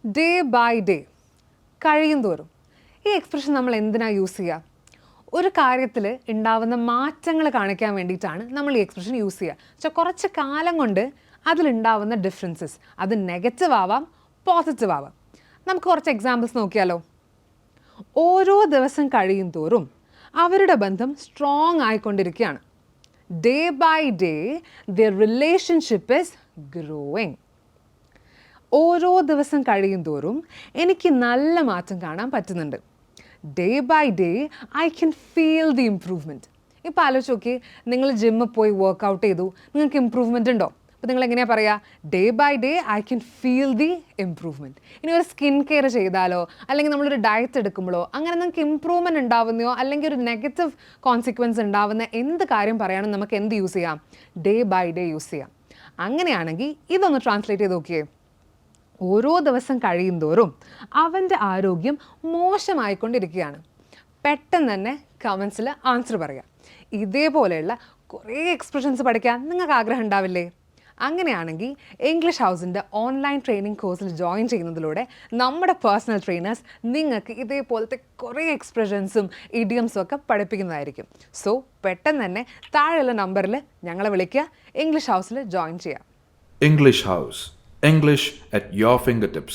Day by day, കഴിയും തോറും. ഈ എക്സ്പ്രഷൻ നമ്മൾ എന്തിനാണ് യൂസ് ചെയ്യുക? ഒരു കാര്യത്തിൽ ഉണ്ടാവുന്ന മാറ്റങ്ങൾ കാണിക്കാൻ വേണ്ടിയിട്ടാണ് നമ്മൾ ഈ എക്സ്പ്രഷൻ യൂസ് ചെയ്യുക. പക്ഷേ കുറച്ച് കാലം കൊണ്ട് അതിലുണ്ടാവുന്ന ഡിഫറൻസസ്, അത് നെഗറ്റീവ് ആവാം, പോസിറ്റീവ് ആവാം. നമുക്ക് കുറച്ച് എക്സാമ്പിൾസ് നോക്കിയാലോ. ഓരോ ദിവസം കഴിയും തോറും അവരുടെ ബന്ധം സ്ട്രോങ് ആയിക്കൊണ്ടിരിക്കുകയാണ്. Day by day the relationship is growing. ഓരോ ദിവസം കഴിയും തോറും എനിക്ക് നല്ല മാറ്റം കാണാൻ പറ്റുന്നുണ്ട്. Day by day I can feel the improvement. ഇപ്പോൾ ആലോചിച്ച് നോക്കി, നിങ്ങൾ ജിമ്മിൽ പോയി വർക്കൗട്ട് ചെയ്തു, നിങ്ങൾക്ക് ഇമ്പ്രൂവ്മെൻ്റ് ഉണ്ടോ? അപ്പോൾ നിങ്ങൾ എങ്ങനെയാണ് പറയുക? Day by day I can feel the improvement. ഇനി ഒരു സ്കിൻ കെയർ ചെയ്താലോ, അല്ലെങ്കിൽ നമ്മളൊരു ഡയറ്റ് എടുക്കുമ്പോഴോ അങ്ങനെ നിങ്ങൾക്ക് ഇമ്പ്രൂവ്മെൻറ്റ് ഉണ്ടാവുന്നയോ അല്ലെങ്കിൽ ഒരു നെഗറ്റീവ് കോൺസിക്വൻസ് ഉണ്ടാവുന്ന എന്ത് കാര്യം പറയാനും നമുക്ക് എന്ത് യൂസ് ചെയ്യാം? ഡേ ബൈ ഡേ യൂസ് ചെയ്യാം. അങ്ങനെയാണെങ്കിൽ ഇതൊന്ന് ട്രാൻസ്ലേറ്റ് ചെയ്ത് നോക്കിയേ. ഓരോ ദിവസം കഴിയും തോറും അവൻ്റെ ആരോഗ്യം മോശമായിക്കൊണ്ടിരിക്കുകയാണ്. പെട്ടെന്ന് തന്നെ കമൻസിൽ ആൻസർ പറയാം. ഇതേപോലെയുള്ള കുറേ എക്സ്പ്രഷൻസ് പഠിക്കാൻ നിങ്ങൾക്ക് ആഗ്രഹം ഉണ്ടാവില്ലേ? അങ്ങനെയാണെങ്കിൽ ഇംഗ്ലീഷ് ഹൗസിൻ്റെ ഓൺലൈൻ ട്രെയിനിങ് കോഴ്സിൽ ജോയിൻ ചെയ്യുന്നതിലൂടെ നമ്മുടെ പേഴ്സണൽ ട്രെയിനേഴ്സ് നിങ്ങൾക്ക് ഇതേപോലത്തെ കുറേ എക്സ്പ്രഷൻസും ഇഡിയംസും ഒക്കെ പഠിപ്പിക്കുന്നതായിരിക്കും. സോ പെട്ടെന്ന് തന്നെ താഴെയുള്ള നമ്പറിൽ ഞങ്ങളെ വിളിക്കുക, ഇംഗ്ലീഷ് ഹൗസിൽ ജോയിൻ ചെയ്യാം. English House. English at your fingertips.